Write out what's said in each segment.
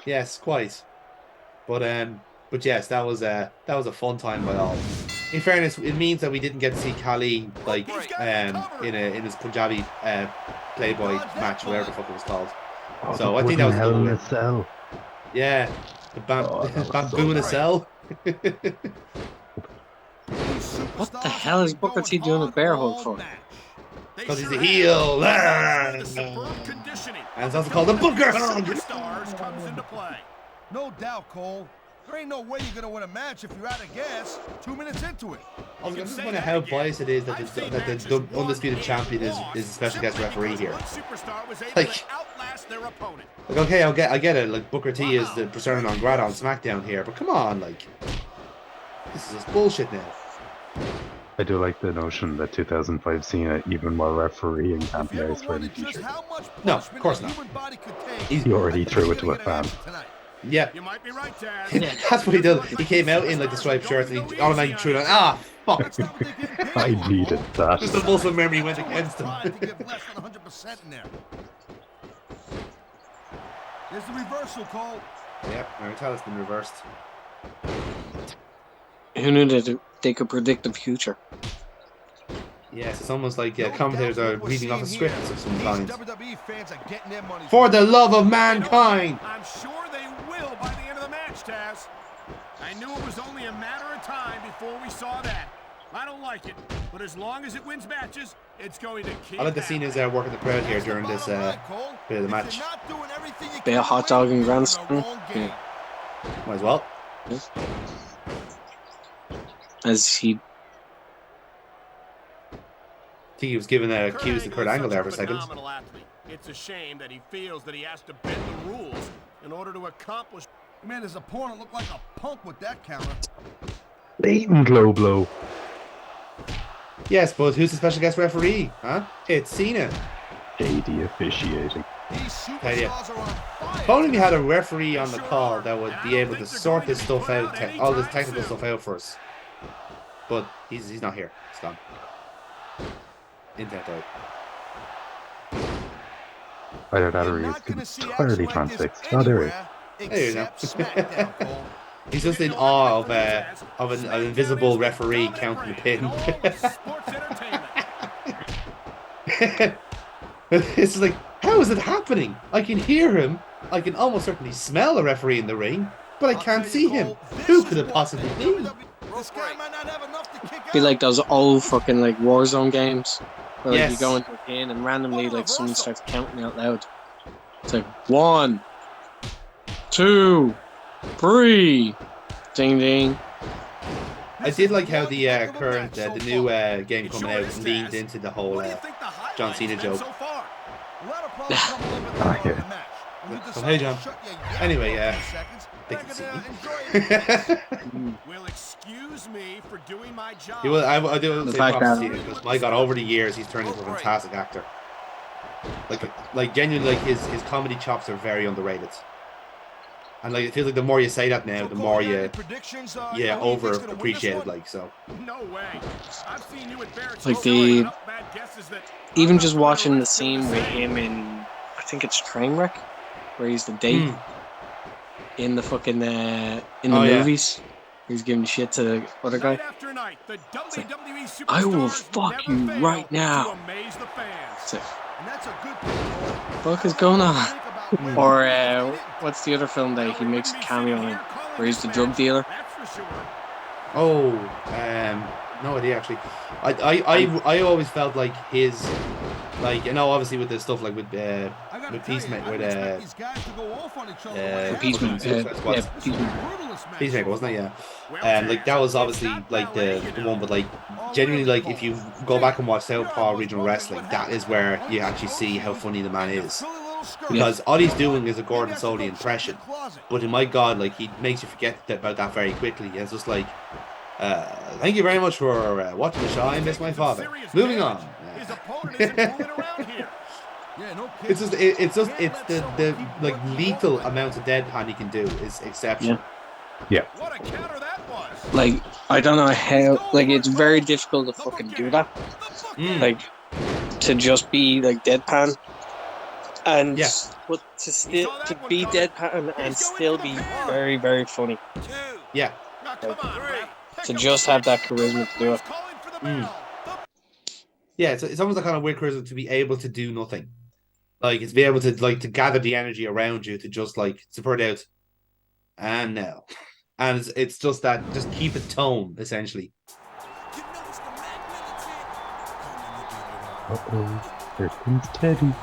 Yes, quite. But yes, that was a fun time by all. In fairness, it means that we didn't get to see Kali Rope break. in his Punjabi Playboy match, whatever the fuck it was called. Oh, the So I think that wooden was a hell good in a win. cell. Yeah, the Oh, that was so bamboo in a nice. cell. What the hell is Booker T doing a bear hug for? Because he's a heel. And it's also called the Booker Hug. No doubt, Cole. There ain't no way you're gonna win a match if you're out of gas 2 minutes into it. I was just wondering how biased it is that the undisputed champion is a special guest referee here. Like okay, I get it. Like Booker T is the persona non grata on SmackDown here, but come on, like this is just bullshit now. I do like the notion that 2005 Cena, even while refereeing, can't wear his friendly t-shirt. No, of course not. He already threw it to a fan. Yeah. You might be right, Dad. That's what he did. He came out in like the striped shirt and he automatically threw it on. Ah, fuck. I needed that. Just the muscle memory went against him. There's the reversal, Cole. Yep, Marita's been reversed. Who knew that they could predict the future? Yes, it's almost like commentators are reading off a script of some kind. WWE fans are getting their money. For the love of mankind! I'm sure they will by the end of the match, Taz. I knew it was only a matter of time before we saw that. I don't like it, but as long as it wins matches, it's going to keep. I like the Cena's working the crowd here during this bit of the match. Bit of hot dog and grandstand. Yeah. Might as well. As he. I think he was giving a cues to Kurt Angle there for a second. It's a shame that he feels that he has to bend the rules in order to accomplish. Man, his opponent looked like a punk with that counter. Blatant low blow. Yes, but who's the special guest referee? Huh? It's Cena. AD officiating. If only we had a referee on the call that would be able to sort this stuff out, all this technical stuff out for us. But he's not here. He's gone. Internet out. Either that or he's entirely transfixed. Oh, there he is. There you go. He's just in awe of an invisible referee counting the pin. It's like, how is it happening? I can hear him. I can almost certainly smell a referee in the ring, but I can't see him. Who could it possibly be? Be like those old fucking like Warzone games where like, Yes. you go into a pin and randomly like someone starts counting out loud. It's like 1, 2, 3, ding ding. I did like how the current, the new game coming out leaned into the whole John Cena joke. Oh, yeah. Oh, hey, John. Anyway, they can see me. Will excuse me for doing my job. I do The say fact props to that- Cena because my God, over the years he's turned into a fantastic actor. Like genuinely, like his comedy chops are very underrated. And like it feels like the more you say that now, the more you over appreciate it. Like so. No way. I've seen you at Barrett's Like throwing the up bad guesses that even just watching the scene with him in I think it's Trainwreck where he's the date in the fucking in the movies. He's giving shit to the other guy. night after night, the WWE I will superstars fuck never you fail right to now. amaze the fans. It's like, And that's a good thing. fuck is going on? Or what's the other film that he makes a cameo in where he's the drug dealer? That's for sure. Oh, no idea actually. I always felt like his, like obviously with the stuff like with Peacemaker, with Peacemaker, wasn't it? Yeah. Like that was obviously like the one, but like genuinely, like if you go back and watch Southpaw Regional Wrestling, that is where you actually see how funny the man is. Because all he's doing is a Gordon Soley impression, but my God, like he makes you forget about that very quickly. It's just like, thank you very much for watching the show. I miss my father. Moving on. It's the like lethal amount of deadpan he can do is exceptional. Yeah. What a counter that was. Like I don't know how. Like it's very difficult to fucking do that. Like to just be like deadpan. And Yeah. but to be deadpan and still be very, very funny. Yeah. Now, come on, ref. To just have that charisma to do it. Yeah, it's almost like kind of weird charisma to be able to do nothing. Like, it's be able to, like, to gather the energy around you to just, like, support out. And now. And it's just that, just keep a tone, essentially. Uh-oh, here comes Teddy.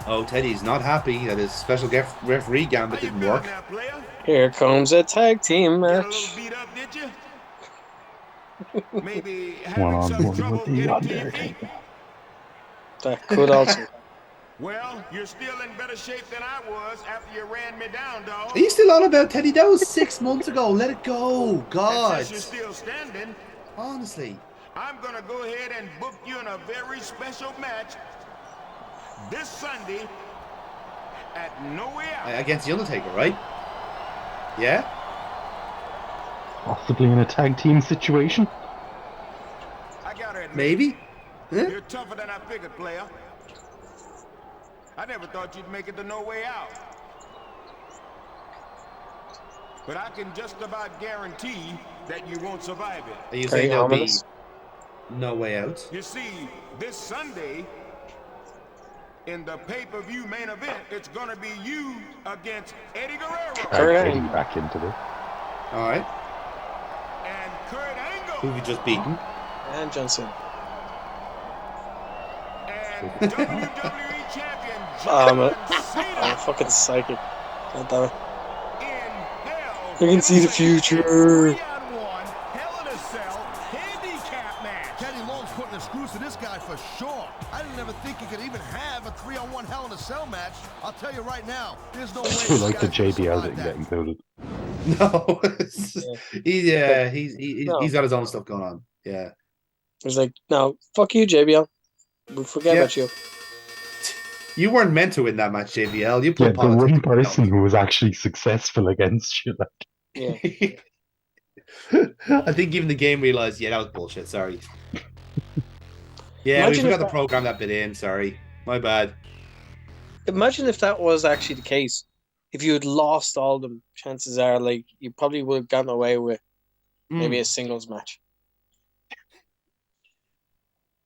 Oh, Teddy's not happy that his special referee gambit didn't work. Here comes a tag team Get a match. little beat up, did you? Maybe One having on some one trouble with the getting to your Undertaker. feet. That could also. Well, you're still in better shape than I was after you ran me down, dog. Are you still on about Teddy? That was 6 months ago. Let it go. God. And since you're still standing, Honestly. I'm gonna go ahead and book you in a very special match this Sunday at No Way Out. Against The Undertaker, right? Yeah? Possibly in a tag team situation. I gotta admit, Maybe? Huh? you're tougher than I figured, player. I never thought you'd make it to No Way Out. But I can just about guarantee that you won't survive it. Are you Very saying there'll be ominous. no way out? You see, this Sunday, in the pay-per-view main event, it's gonna be you against Eddie Guerrero Alright. Teddy back into this. Alright. and Kurt Angle. Who have you just beaten? And Johnson. And WWE Champion I'm John a Cena fucking psychic. God damn it. in Hell. I can see the future. 3-on-1 Hell in a Cell handicap match. Teddy Long's putting the screws to this guy for sure. I didn't ever think he could even have a 3-on-1 Hell in a Cell match. I'll tell you right now, there's no way. I this feel like the guy's gonna JBL survive didn't that. get included. No. No. He's got his own stuff going on. Yeah. He's like, no, fuck you, JBL. We forget Yeah. about you. You weren't meant to win that match, JVL. You Yeah, put the politics. one person who was actually successful against you. Like, Yeah. I think even the game realized, yeah, that was bullshit. Sorry. Yeah, Imagine we if forgot to that- program that bit in. Sorry. My bad. Imagine if that was actually the case. If you had lost all them, chances are, like, you probably would have gotten away with maybe a singles match.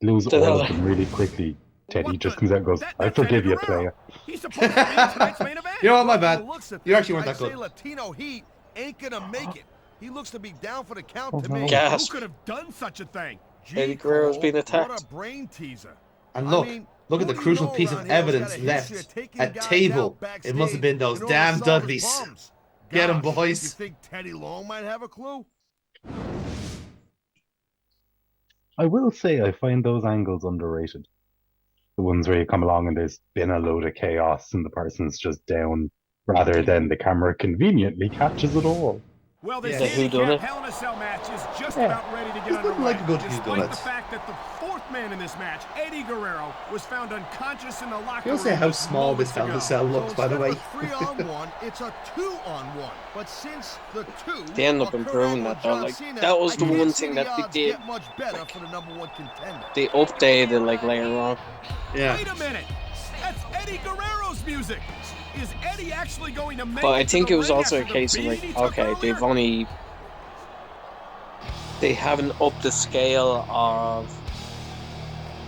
lose Don't all know. of them really quickly. Teddy What just the- comes out and goes, I that's forgive Eddie you, Guerrero. player. He's supposed to be in tonight's main event. You know what? My bad. From the looks of You things, actually weren't I'd that say good. Latino Heat ain't gonna make it. He looks to be down for the count Oh, to no. me. Gas. Who could have done such a thing? Eddie Guerrero's Cole, being attacked. What a brain teaser. And I look, mean, look at who the do you crucial know piece around of here who's got evidence a left history of taking at guys table. out It must have been those backstage in order to damn solve his Dudleys. problems? Get 'em, Gosh, boys. You think Teddy Long might have a clue? I will say I find those angles underrated. The ones where you come along and there's been a load of chaos and the person's just down, rather than the camera conveniently catches it all. Well, this Yeah. Whodunit. handicap Hell in a Cell match is just Yeah. about ready to get There's nothing underway. like a good Despite whodunit. the fact that the fourth man in this match, Eddie Guerrero, was found unconscious in the locker You'll room. say how just small this moments Hell in a ago. Cell looks, by the way. Instead of a 3-on-1, it's a 2-on-1. But since the two, They end up are improving Kurt that, though. Angle and Like, John Cena, that was I the can't one see thing the that they odds did. get much better for the #1 contender. They updated, like, later on. Yeah. Wait a minute. That's Eddie Guerrero's music. Is Eddie actually going to make But I it to think the it was ring also a after the case of, beating like, he took okay, earlier? they've only... They haven't upped the scale of...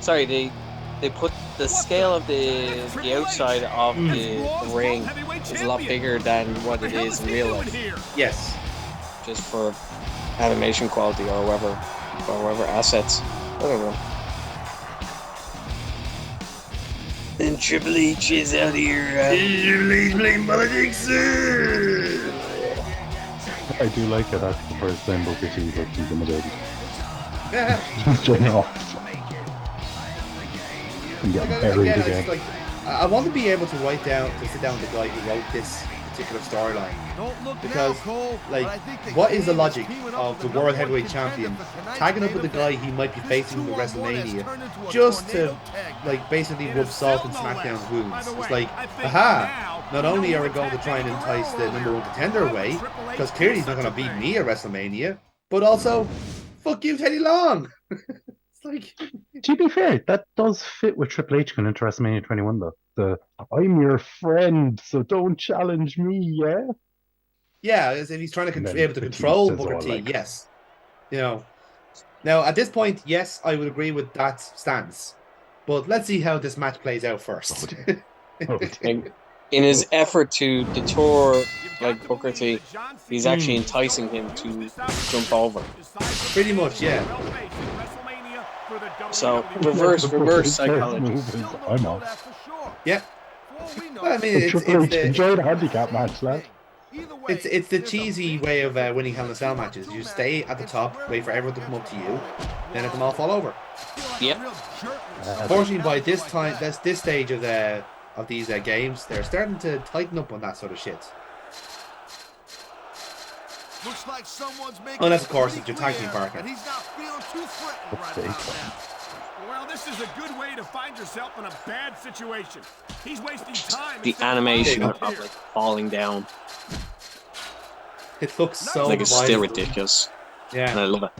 Sorry, they put the scale of the outside of the ring is a lot bigger than what it is in real life. Yes. Just for animation quality or whatever assets. I don't know. And Triple H is out here. playing politics. I do like it. That's the first time Booker T looks intimidated. Just turn off. And get buried Again, again. I want to be able to sit down with the guy who wrote this particular storyline. Don't look Because, now, Cole, like, but I think the what is the game logic teaming up of the with World #1 Heavyweight contender Champion for tonight's tagging up main with the guy event? he might be This facing in 2-on-1 has WrestleMania turned into a just to, tornado tag. like, basically In rub a salt in cell, no SmackDown's less. wounds? By the It's way, like, I think aha! now Not we only know are we what's going to try and happening entice the earlier. #1 contender Why would away, Triple H because do clearly he's not such going a to beat thing? me at WrestleMania, but also, fuck you, Teddy Long! It's like, To be fair, that does fit with Triple H going into WrestleMania 21, though. I'm your friend, so don't challenge me, yeah? yeah, as if he's trying to And then able to control Batista's Booker all T. like, Yes, you know. Now at this point, yes, I would agree with that stance. But let's see how this match plays out first. oh, dear. And in his effort to detour You've got like to Booker believe T, that John he's Cena actually is enticing going him to use this jump over. opportunity Pretty much, yeah. well-faced in WrestleMania for the So WWE. reverse His psychology. move is, Still don't I'm know off. that for sure. Yeah. For all we know, Well, I mean, So it's Triple H, the enjoy the handicap match, lad. Either way, it's the there's a cheesy big way of difference winning Hell in a Cell between matches. two You stay at the and top, squarely wait for everyone to come up against to your you, opponent. then let them all fall over. Feel like a Yep. real jerk when somebody Unfortunately, by challenges this like time, that. this stage of these games, they're starting to tighten up on that sort of shit. Looks like someone's making Unless, it of course, pretty it's your tag team clear partner. that he's not feeling too threatened Let's right see. about now. Well, this is a good way to find yourself in a bad situation. He's wasting time. The instead of animation finding of it here. like falling down, It looks so like it's still violent. ridiculous, and Yeah. I love it.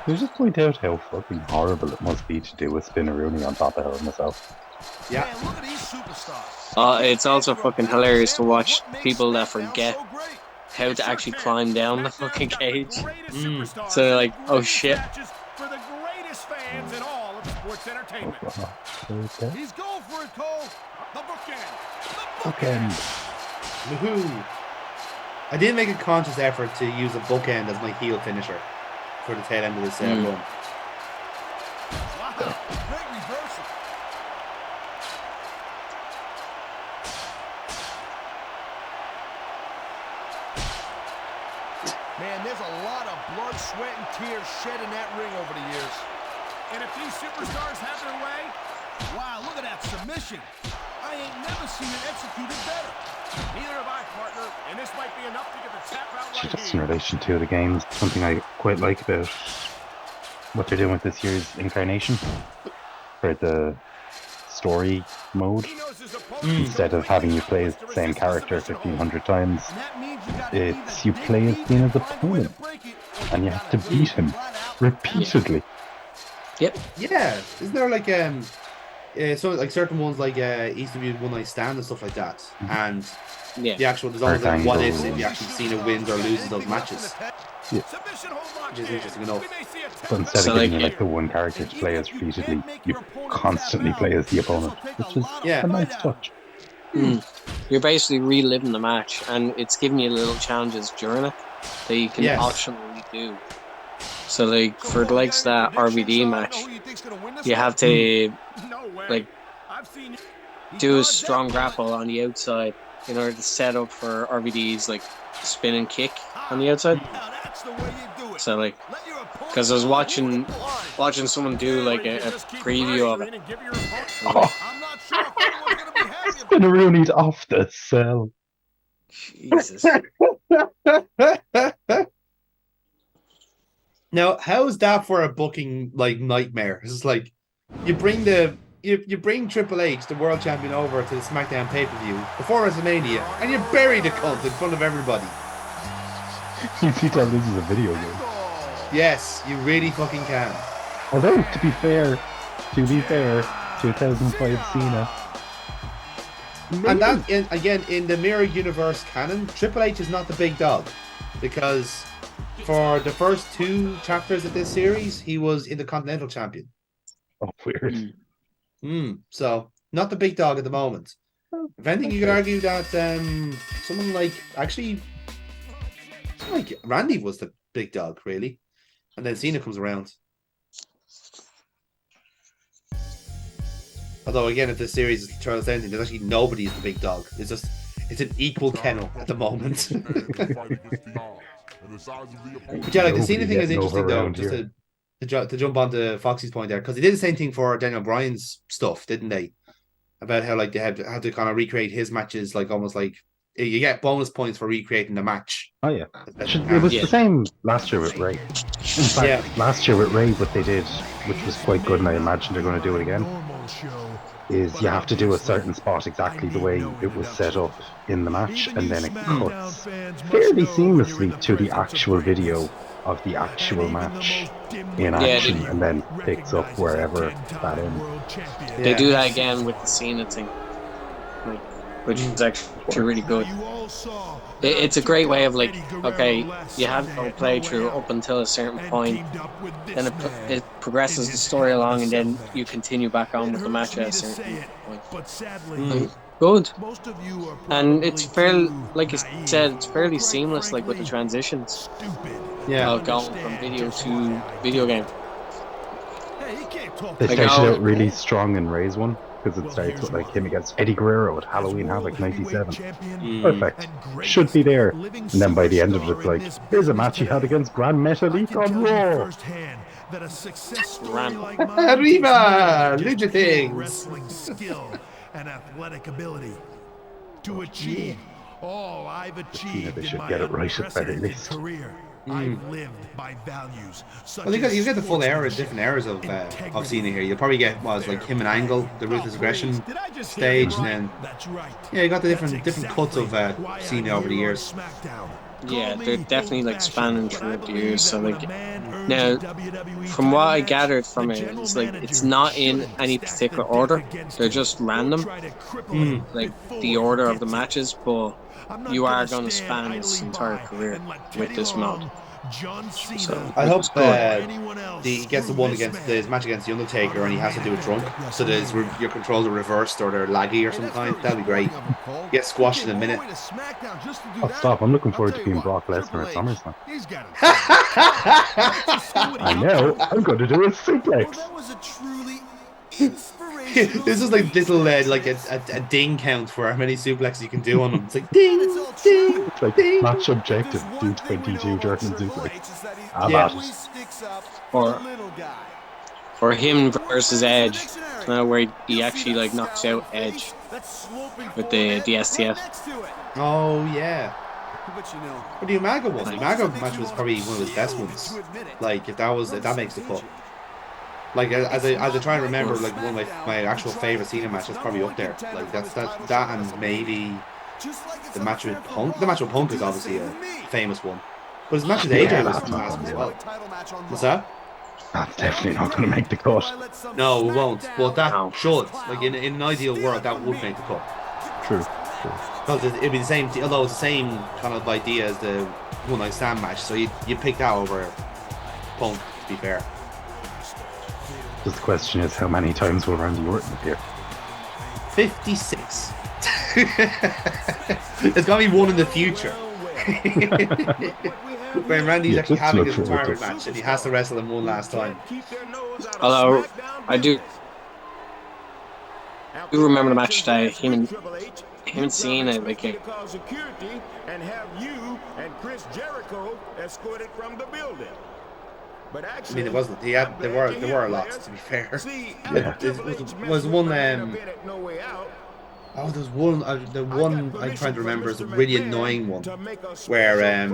Can you just point out how fucking horrible it must be to do a Spinneroonie on top of Hell in a Cell? Yeah. Man, look at these superstars. It's also fucking hilarious to watch What makes people that SmackDown forget so great? how to actually climb down the fucking cage. So So they're like, oh shit. For the greatest fans in all of sports entertainment. Okay. He's going for it, Cole. The bookend. The Bookend. Woohoo! I did make a conscious effort to use a bookend as my heel finisher for the tail end of this run. Wow. Great reversal. Man, there's a lot of blood, sweat, and tears shed in that ring over the years. And if these superstars have their way, Wow, look at that submission. I ain't never seen it executed better. neither have I, partner. And this might be enough to get the tap out right Just in here. relation to the games, something I quite like about what they're doing with this year's incarnation for the story mode. He knows his opponent Instead of having you play as the same character 1,500 times, And that means you gotta it's either you play as dig Cena's deep and find a way to opponent, break it, or and you have to gotta beat him flat out repeatedly. Yep. Yeah, isn't there like so like certain ones like ECW One Night Stand and stuff like that, and Yeah. the actual there's always Kurt like what Angle. ifs if you actually seen who wins or loses those matches, Submission hold locked which is in. interesting enough. We may see a tap But instead So, of giving like, you like the one character to play as repeatedly, you constantly play as the opponent, which is Yeah. a nice touch. You're basically reliving the match, and it's giving you little challenges during it that you can Yes. optionally do. So, like, for the likes of that RVD match, you have to No way. like, I've seen you. do a strong grapple on the outside in order to set up for RVD's like spin and kick on the outside. Now that's the way you do it. So like, Let your opponent because I was know watching who is blind. someone do like a Just keep preview of it. pressuring and give your opponent- Oh, I'm not sure if anyone's gonna be happy about Spinneroonie's off the cell. Jesus. Now, how's that for a booking like nightmare? It's just like you bring you bring Triple H, the world champion, over to the SmackDown pay-per-view before WrestleMania, and you bury the cunt in front of everybody. You can tell this is a video game. Yes, you really fucking can. Although, to be fair, 2005 Cena. And that, again, in the Mirror Universe canon, Triple H is not the big dog. Because for the first 2 chapters of this series, he was Intercontinental Champion. Oh, weird. So, not the big dog at the moment. If anything, you could argue that someone like Randy was the big dog, really. And then Cena comes around. Although, again, if this series is Charles anything, there's actually nobody is the big dog. It's an equal kennel at the moment. But yeah, like the Cena thing is interesting though, just to jump onto Foxy's point there, because they did the same thing for Daniel Bryan's stuff, didn't they? About how like they had to kind of recreate his matches, like almost like you get bonus points for recreating the match. Oh yeah, it was the same last year with Ray. In fact, last year with Ray, what they did, which was quite good, and I imagine they're going to do it again, is you have to do a certain spot exactly the way it was set up in the match, and then it cuts fairly seamlessly to the actual video of the actual match in action, and then picks up wherever that ends. They do that again with the Cena thing, like, which is actually really good. It's a great way of like, okay, you have no playthrough up until a certain point, then it progresses the story along, and then you continue back on with the match at a certain point. Good. And it's fairly, like you said, it's fairly seamless, like with the transitions. Yeah. Going from video to video game. They started out really strong in Ray's one, because it starts with like him against Eddie Guerrero at Halloween Havoc 97. Perfect. Should be there. And then by the end of it, it's like, here's a match he had against Grand Metalik on Raw. Arriba! Ninja things! And athletic ability to achieve all I've achieved they should in get my it right at very least. career. I've lived by values. Well, you get the full era, different eras of Cena here. You'll probably get like him and Angle, the ruthless aggression stage, and then you got the different cuts of Cena over the years. Yeah, they're definitely like spanning through the years. So like now, from what I gathered from it, it's like it's not in any particular order. They're just random, like the order of the matches. But you are going to span his entire career with this mod. So I hope he gets the one against his match against the Undertaker, and he has to do it drunk, so that your controls are reversed or they're laggy or some kind. That'd be great. Get squashed in a minute. Oh, stop! I'm looking forward to being Brock Lesnar at SummerSlam. And now I'm going to do a suplex. This is like little like a ding count for how many suplexes you can do on him. It's like ding, ding, it's like ding. match objective, do 22 German suplex. Or him versus Edge, where he actually like knocks out Edge with the STF. Oh yeah. But the Umaga one, the Umaga match was probably one of his best ones. Like if that makes the cut. Like as I try and remember, like one of my actual favorite Cena matches, probably up there. Like that and maybe the match with Punk. The match with Punk is obviously a famous one, but his match with AJ was fantastic as well. What's that? That's definitely not going to make the cut. No, it won't. But that should. Like in an ideal world, that would make the cut. True. Because it'd be the same. Although it's the same kind of idea as the One Night Stand match, so you pick that over Punk. To be fair. Just the question is, how many times will Randy Orton appear? 56. There's got to be one in the future. When Randy's actually having his retirement match and he has to wrestle him one last time. Although, I do remember the match that him and Cena, like and have you and Chris Jericho escorted from the building. But actually, I mean, it wasn't. There were lots, to be fair. It was one. Oh, there's one. The one I'm trying to remember is a really annoying one, where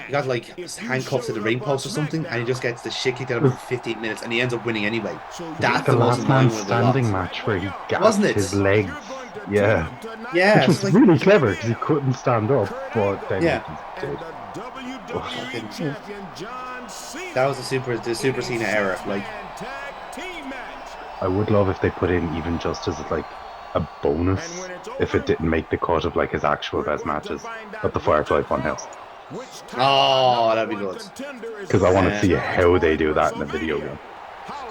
he got like handcuffs to the ring post or something, and he just gets the shit kicked out of him for 15 minutes, and he ends up winning anyway. That's the the most last man annoying one. standing match where he gassed his legs. Yeah. Yeah. Which was like, really clever because he couldn't stand up, but then he did. That was the Super Cena era. Like, I would love if they put in even just as like a bonus if it didn't make the cut of like his actual best matches at the Firefly Funhouse. Oh, that'd be good. Because I want to see how they do that in a video game.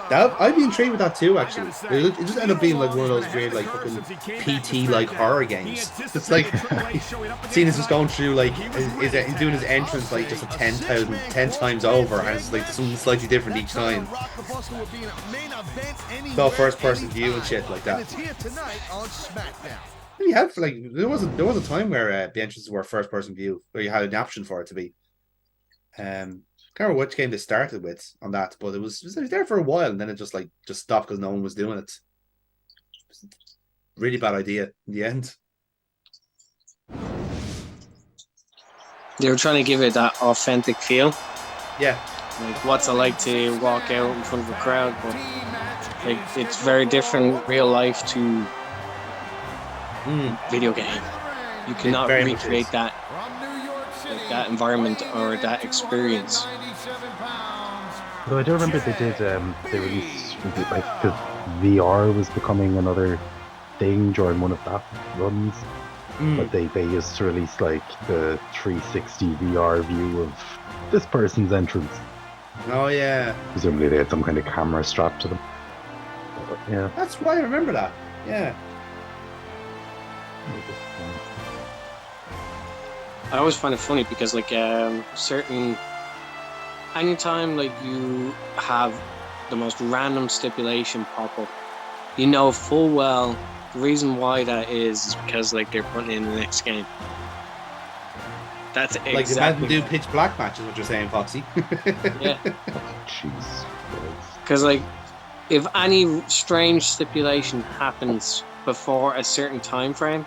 I'd be intrigued with that too, actually. It just ended up being like one of those weird, like, fucking PT like horror games. It's like Cena's just going through like he's doing his entrance like just 10 times over, and it's like something slightly different each time. It's all first person view and shit like that. You have like there was a time where the entrances were first person view, where you had an option for it to be. Can't remember which game they started with on that, but it was there for a while, and then it just stopped because no one was doing it. Really bad idea in the end. They were trying to give it that authentic feel. Yeah. Like what's it like to walk out in front of a crowd, but Like, it's very different real life to video game. You cannot very much recreate is. that, like, that environment or that experience. Though I do remember they released, was it like, because VR was becoming another thing during one of that runs. But they used to release like the 360 VR view of this person's entrance. Oh yeah, Presumably they had some kind of camera strapped to them. But, yeah. that's why I remember that. Yeah. I always find it funny because, like, anytime like you have the most random stipulation pop up, you know full well the reason why that is because, like, they're putting in the next game. That's Like exactly. do pitch black match is what you're saying, Foxy. Yeah, Jeez. because, like, if any strange stipulation happens before a certain time frame,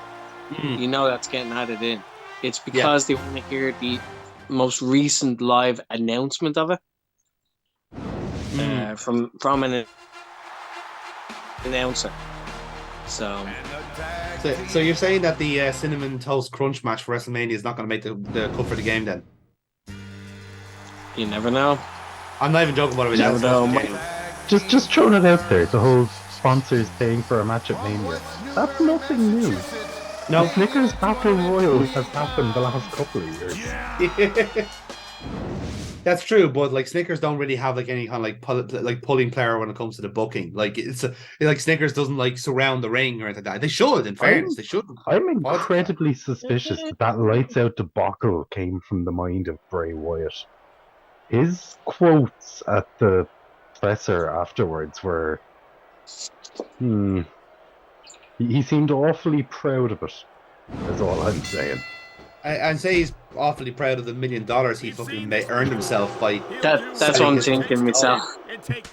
you know that's getting added in. It's because they want to hear the most recent live announcement of it from an announcer. So you're saying that the Cinnamon Toast Crunch match for WrestleMania is not going to make the cut for the game then? you never know. I'm not even joking about it. You never know. Just throwing it out there, the whole sponsors paying for a match at Mania. That's nothing new. No. Snickers Battle Royal has happened the last couple of years. That's true, but like Snickers don't really have like any kind of like pulling player when it comes to the booking. Like like Snickers doesn't like surround the ring or anything like that. They should, in fairness, they should. I'm incredibly suspicious that lights out debacle came from the mind of Bray Wyatt. His quotes at the presser afterwards were, he seemed awfully proud of it. That's all I'm saying. I'd say he's awfully proud of the $1 million he fucking earned himself by. That's what I'm thinking myself.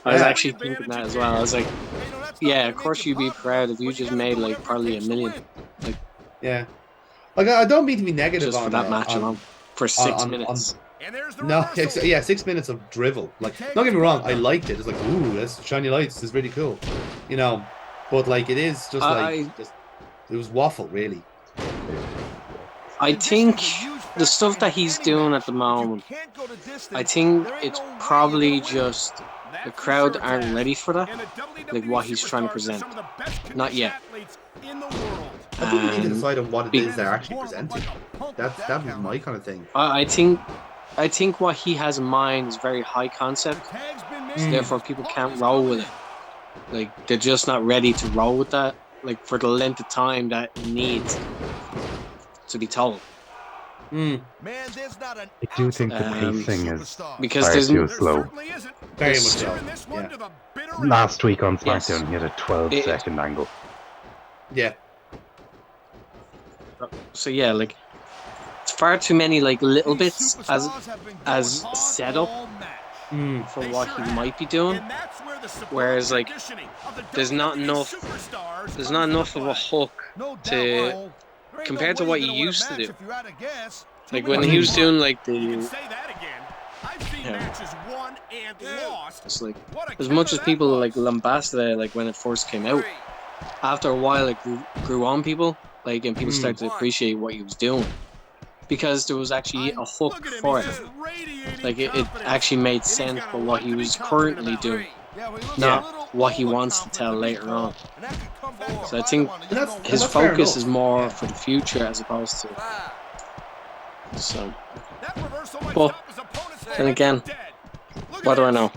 I was actually thinking that as well. I was like, yeah, of course you'd be proud if you just made like probably $1 million. Like, yeah, like I don't mean to be negative just on for that match alone for 6 minutes. No, 6 minutes of drivel. Like, don't get me wrong, I liked it. It's like, ooh, that's shiny lights. This is really cool, you know. But like, it is just it was waffle, really. I think the stuff that he's doing at the moment, I think it's probably just the crowd aren't ready for that, like what he's trying to present. Not yet. I think we need to decide on what it is they're actually presenting. That was my kind of thing. I think what he has in mind is very high concept, so therefore people can't roll with it. Like, they're just not ready to roll with that, like, for the length of time that it needs to be told. I do think the pacing is because far too slow. Very much so. Yeah. Last week on SmackDown, he had a 12-second angle. Yeah. So yeah, like, it's far too many like little bits as setup for what he might be doing. Whereas, like, there's not enough of a hook to compared to what he used to do. Like when he was doing like the it's like, as much as people like lambasted it, like when it first came out, after a while it grew on people, like, and people started to appreciate what he was doing because there was actually a hook for it. Like it actually made sense for what he was currently doing, not what he wants to tell later on. So I think his focus is more for the future as opposed to. So, but then again, what do I know?